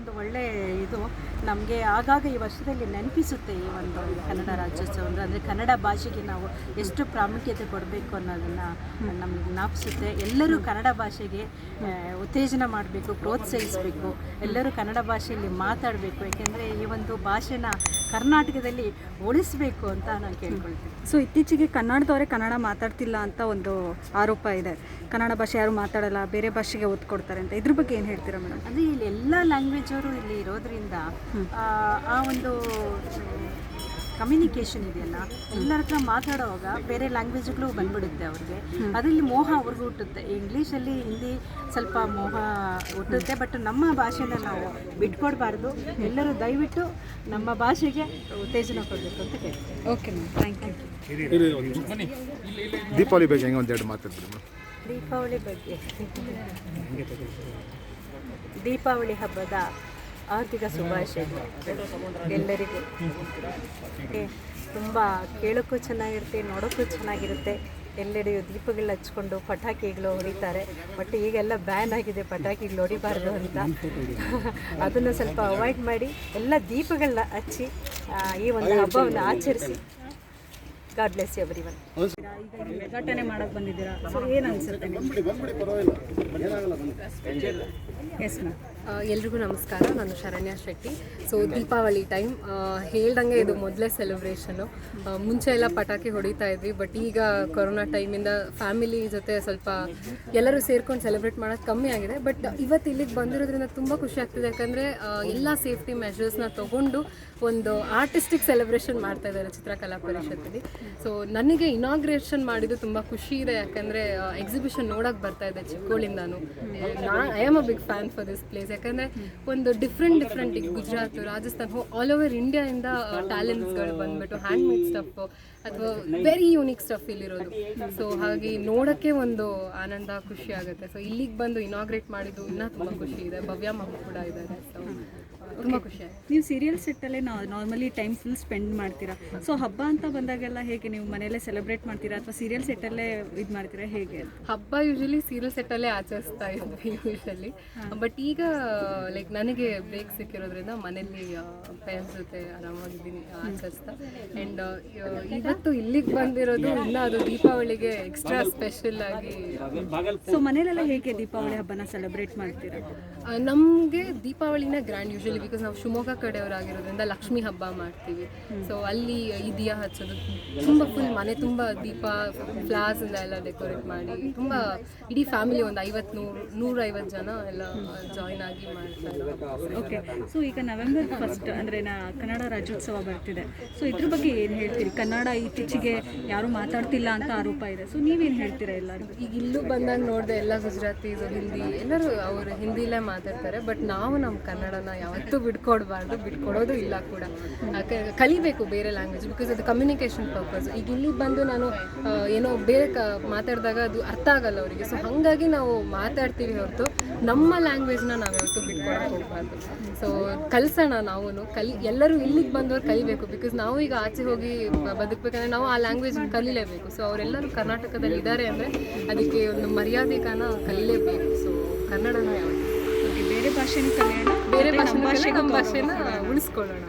ಒಂದು ಒಳ್ಳೆ ಇದು ನಮಗೆ ಆಗಾಗ ಈ ವರ್ಷದಲ್ಲಿ ನೆನಪಿಸುತ್ತೆ ಈ ಒಂದು ಕನ್ನಡ ರಾಜ್ಯೋತ್ಸವ ಅಂದರೆ ಕನ್ನಡ ಭಾಷೆಗೆ ನಾವು ಎಷ್ಟು ಪ್ರಾಮುಖ್ಯತೆ ಕೊಡಬೇಕು ಅನ್ನೋದನ್ನು ನಮಗೆ ಜ್ಞಾಪಿಸುತ್ತೆ. ಎಲ್ಲರೂ ಕನ್ನಡ ಭಾಷೆಗೆ ಉತ್ತೇಜನ ಮಾಡಬೇಕು, ಪ್ರೋತ್ಸಾಹಿಸಬೇಕು, ಎಲ್ಲರೂ ಕನ್ನಡ ಭಾಷೆಯಲ್ಲಿ ಮಾತಾಡಬೇಕು. ಯಾಕೆಂದರೆ ಈ ಒಂದು ಭಾಷೆನ ಕರ್ನಾಟಕದಲ್ಲಿ ಉಳಿಸಬೇಕು ಅಂತ ನಾನು ಕೇಳ್ಕೊಳ್ತೀನಿ. ಸೊ ಇತ್ತೀಚೆಗೆ ಕನ್ನಡದವರೇ ಕನ್ನಡ ಮಾತಾಡ್ತಿಲ್ಲ ಅಂತ ಒಂದು ಆರೋಪ ಇದೆ. ಕನ್ನಡ ಭಾಷೆ ಯಾರು ಮಾತಾಡಲ್ಲ, ಬೇರೆ ಭಾಷೆಗೆ ಒತ್ತು ಕೊಡ್ತಾರೆ ಅಂತ. ಇದ್ರ ಬಗ್ಗೆ ಏನು ಹೇಳ್ತೀರಾ ಮೇಡಮ್? ಅಂದರೆ ಇಲ್ಲಿ ಎಲ್ಲ ಲ್ಯಾಂಗ್ವೇಜ್ ಅವರು ಇಲ್ಲಿ ಇರೋದ್ರಿಂದ ಆ ಒಂದು ಕಮ್ಯುನಿಕೇಷನ್ ಇದೆಯಲ್ಲ, ಎಲ್ಲರ ಹತ್ರ ಮಾತಾಡೋವಾಗ ಬೇರೆ ಲ್ಯಾಂಗ್ವೇಜ್ಗಳು ಬಂದ್ಬಿಡುತ್ತೆ ಅವ್ರಿಗೆ. ಅದರಲ್ಲಿ ಮೋಹ ಅವ್ರಿಗೂ ಹುಟ್ಟುತ್ತೆ. ಇಂಗ್ಲೀಷಲ್ಲಿ ಹಿಂದಿ ಸ್ವಲ್ಪ ಮೋಹ ಹುಟ್ಟುತ್ತೆ. ಬಟ್ ನಮ್ಮ ಭಾಷೆನ ನಾವು ಬಿಟ್ಕೊಡ್ಬಾರ್ದು. ಎಲ್ಲರೂ ದಯವಿಟ್ಟು ನಮ್ಮ ಭಾಷೆಗೆ ಉತ್ತೇಜನ ಕೊಡಬೇಕು ಅಂತ ಕೇಳ್ತೀನಿ. Okay ma'am, thank you. Deepavali ಬಗ್ಗೆ ಹೆಂಗೆ ಒಂದೆರಡು ಮಾತಾಡ್ತೀವಿ? ದೀಪಾವಳಿ ಬಗ್ಗೆ, ದೀಪಾವಳಿ ಹಬ್ಬದ ಆರ್ಥಿಕ ಶುಭಾಶಯಗಳು ಎಲ್ಲರಿಗೂ. ತುಂಬ ಕೇಳೋಕ್ಕೂ ಚೆನ್ನಾಗಿರುತ್ತೆ, ನೋಡೋಕ್ಕೂ ಚೆನ್ನಾಗಿರುತ್ತೆ. ಎಲ್ಲೆಡೆಯೂ ದೀಪಗಳು ಹಚ್ಕೊಂಡು ಪಟಾಕಿಗಳು ಹೊಡಿತಾರೆ. ಬಟ್ ಈಗೆಲ್ಲ ಬ್ಯಾನ್ ಆಗಿದೆ ಪಟಾಕಿಗಳು ಹೊಡಿಬಾರ್ದು ಅಂತ. ಅದನ್ನು ಸ್ವಲ್ಪ ಅವಾಯ್ಡ್ ಮಾಡಿ ಎಲ್ಲ ದೀಪಗಳನ್ನ ಹಚ್ಚಿ ಈ ಒಂದು ಹಬ್ಬವನ್ನು ಆಚರಿಸಿ. God bless you everyone. ಈಗ ಉದ್ಘಾಟನೆ ಮಾಡೋಕ್ಕೆ ಬಂದಿದ್ದೀರಾ, ಸೊ ಏನು ಅನಿಸುತ್ತೆ? Yes ma'am. ಎಲ್ರಿಗೂ ನಮಸ್ಕಾರ. ನಾನು ಶರಣ್ಯ ಶೆಟ್ಟಿ. ಸೊ ದೀಪಾವಳಿ ಟೈಮ್ ಹೇಳ್ದಂಗೆ ಇದು ಮೊದಲೇ ಸೆಲೆಬ್ರೇಷನು. ಮುಂಚೆ ಎಲ್ಲ ಪಟಾಕಿ ಹೊಡಿತಾ ಇದ್ವಿ, ಬಟ್ ಈಗ ಕೊರೋನಾ ಟೈಮಿಂದ ಫ್ಯಾಮಿಲಿ ಜೊತೆ ಸ್ವಲ್ಪ ಎಲ್ಲರೂ ಸೇರ್ಕೊಂಡು ಸೆಲೆಬ್ರೇಟ್ ಮಾಡೋದು ಕಮ್ಮಿ ಆಗಿದೆ. ಬಟ್ ಇವತ್ತು ಇಲ್ಲಿಗೆ ಬಂದಿರೋದ್ರಿಂದ ತುಂಬ ಖುಷಿ ಆಗ್ತಿದೆ. ಯಾಕಂದರೆ ಎಲ್ಲ ಸೇಫ್ಟಿ ಮೆಷರ್ಸ್ನ ತೊಗೊಂಡು ಒಂದು ಆರ್ಟಿಸ್ಟಿಕ್ ಸೆಲೆಬ್ರೇಷನ್ ಮಾಡ್ತಾ ಇದ್ದಾರೆ ಚಿತ್ರಕಲಾ ಪರಿಷತ್ತಲ್ಲಿ. ಸೊ ನನಗೆ ಇನಾಗ್ರೇಷನ್ ಮಾಡಿದ್ದು ತುಂಬ ಖುಷಿ ಇದೆ. ಯಾಕಂದರೆ ಎಕ್ಸಿಬಿಷನ್ ನೋಡೋಕೆ ಬರ್ತಾ ಇದೆ ಚಿಕ್ಕೋಳಿಂದಾನು. I am a big fan for this place. ಯಾಕಂದರೆ ಒಂದು ಡಿಫ್ರೆಂಟ್ ಈಗ ಗುಜರಾತ್, ರಾಜಸ್ಥಾನ್, ಆಲ್ ಓವರ್ ಇಂಡಿಯಾಯಿಂದ ಟ್ಯಾಲೆಂಟ್ಸ್ಗಳು ಬಂದುಬಿಟ್ಟು ಹ್ಯಾಂಡ್ಮೇಡ್ ಸ್ಟಫ್ ಅಥವಾ ವೆರಿ ಯೂನಿಕ್ ಸ್ಟಫ್ ಇಲ್ಲಿರೋದು. ಸೊ ಹಾಗೆ ನೋಡೋಕ್ಕೆ ಒಂದು ಆನಂದ, ಖುಷಿ ಆಗುತ್ತೆ. ಸೊ ಇಲ್ಲಿಗೆ ಬಂದು ಇನಾಗ್ರೇಟ್ ಮಾಡಿದ್ದು ಇನ್ನೂ ತುಂಬ ಖುಷಿ ಇದೆ. ಭವ್ಯ ಮಗು ಕೂಡ ಇದ್ದಾರೆ. ಸೊ ತುಂಬ ಖುಷಿ ಆಗಿದೆ. ನೀವು ಸೀರಿಯಲ್ ಸೆಟ್ಟಲ್ಲೇ ನಾರ್ಮಲಿ ಟೈಮ್ ಫುಲ್ ಸ್ಪೆಂಡ್ ಮಾಡ್ತೀರಾ. ಸೊ ಹಬ್ಬ ಅಂತ ಬಂದಾಗೆಲ್ಲ ಹೇಗೆ ನೀವು ಮನೆಯಲ್ಲೇ ಸೆಲೆಬ್ರೇಟ್ ಮಾಡ್ತೀರಾ ಅಥವಾ ಸೀರಿಯಲ್ ಸೆಟ್ಟಲ್ಲೇ ಇದು ಮಾಡ್ತೀರಾ, ಹೇಗೆ? ಹಬ್ಬ ಯೂಶಲಿ ಸೀರಿಯಲ್ ಸೆಟ್ಟಲ್ಲೇ ಆಚರಿಸ್ತಾ ಇದ್ವಿ ಯೂಶಲಿ. ಬಟ್ ಈಗ ಲೈಕ್ ನನಗೆ ಬ್ರೇಕ್ ಸಿಕ್ಕಿರೋದ್ರಿಂದ ಮನೇಲಿ ಪೇರೆಂಟ್ಸ್ ಜೊತೆ ಆರಾಮಾಗಿದ್ದೀನಿ ಆಚರಿಸ್ತಾ. ಆ್ಯಂಡ್ ಇವತ್ತು ಇಲ್ಲಿಗೆ ಬಂದಿರೋದು ಇನ್ನೂ ಅದು ದೀಪಾವಳಿಗೆ ಎಕ್ಸ್ಟ್ರಾ ಸ್ಪೆಷಲ್ ಆಗಿ. ಸೊ ಮನೇಲೆಲ್ಲ ಹೇಗೆ ದೀಪಾವಳಿ ಹಬ್ಬನ ಸೆಲೆಬ್ರೇಟ್ ಮಾಡ್ತೀರಾ? ನಮಗೆ ದೀಪಾವಳಿನ ಗ್ರ್ಯಾಂಡ್ ಯೂಶಲಿ, ಬಿಕಾಸ್ ನಾವು ಶಿವಮೊಗ್ಗ ಕಡೆಯವರಾಗಿರೋದ್ರಿಂದ ಲಕ್ಷ್ಮೀ ಹಬ್ಬ ಮಾಡ್ತೀವಿ. ಸೊ ಅಲ್ಲಿ ಈ ದಿಯ ಹಚ್ಚೋದು ತುಂಬ ಫುಲ್ ಮನೆ ತುಂಬ ದೀಪ ಫ್ಲಾರ್ಸಿಂದ ಎಲ್ಲ ಡೆಕೋರೇಟ್ ಮಾಡಿ ತುಂಬ ಇಡೀ ಫ್ಯಾಮಿಲಿ ಒಂದು 150 ಜನ ಎಲ್ಲ ಜಾಯ್ನ್ ಆಗಿ ಮಾಡ್ತಾರೆ. ಓಕೆ. ಸೊ ಈಗ ನವೆಂಬರ್ 1 ಅಂದರೆ ಕನ್ನಡ ರಾಜ್ಯೋತ್ಸವ ಬರ್ತಿದೆ. ಸೊ ಇದ್ರ ಬಗ್ಗೆ ಏನು ಹೇಳ್ತೀರಿ? ಕನ್ನಡ ಇತ್ತೀಚೆಗೆ ಯಾರೂ ಮಾತಾಡ್ತಿಲ್ಲ ಅಂತ ಆರೋಪ ಇದೆ. ಸೊ ನೀವೇನು ಹೇಳ್ತೀರಾ ಎಲ್ಲರೂ? ಈಗ ಇಲ್ಲೂ ಬಂದಾಗ ನೋಡಿದೆ ಎಲ್ಲ ಗುಜರಾತೀಸ್, ಹಿಂದಿ ಎಲ್ಲರೂ ಅವರು ಹಿಂದಿಲೇ ಮಾತಾಡ್ತಾರೆ. ಬಟ್ ನಾವು ನಮ್ಮ ಕನ್ನಡನ ಯಾವತ್ತೂ ಬಿಟ್ಕೊಡೋದು ಇಲ್ಲ ಕೂಡ. ಕಲಿಬೇಕು ಬೇರೆ ಲ್ಯಾಂಗ್ವೇಜ್, ಬಿಕಾಸ್ ಅದು ಕಮ್ಯುನಿಕೇಷನ್ ಪರ್ಪಸ್. ಈಗ ಇಲ್ಲಿ ಬಂದು ನಾನು ಏನೋ ಬೇರೆ ಮಾತಾಡಿದಾಗ ಅದು ಅರ್ಥ ಆಗಲ್ಲ ಅವರಿಗೆ. ಸೊ ಹಾಗಾಗಿ ನಾವು ಮಾತಾಡ್ತೀವಿ ಹೊರತು ನಮ್ಮ ಲ್ಯಾಂಗ್ವೇಜ್ನ ನಾವು ಯಾವತ್ತೂ ಬಿಟ್ಕೊಡೋಕೆ ಹೋಗಬಾರ್ದು. ಸೊ ಕಲಿಸೋಣ ನಾವು. ಎಲ್ಲರೂ ಇಲ್ಲಿಗೆ ಬಂದವ್ರು ಕಲಿಬೇಕು. ಬಿಕಾಸ್ ನಾವು ಈಗ ಆಚೆ ಹೋಗಿ ಬದುಕಬೇಕಂದ್ರೆ ನಾವು ಆ ಲ್ಯಾಂಗ್ವೇಜ್ ಕಲಿಲೇಬೇಕು. ಸೊ ಅವರೆಲ್ಲರೂ ಕರ್ನಾಟಕದಲ್ಲಿ ಇದ್ದಾರೆ ಅಂದರೆ ಅದಕ್ಕೆ ಒಂದು ಮರ್ಯಾದೆನ ಕಲಿಲೇಬೇಕು. ಸೊ ಕನ್ನಡನ ಯಾವತ್ತು ಬೇರೆ ಭಾಷೆನೂ ಕಲಿಯೋಣ, ಬೇರೆ ಭಾಷೆನ ಉಳಿಸ್ಕೊಳ್ಳೋಣ.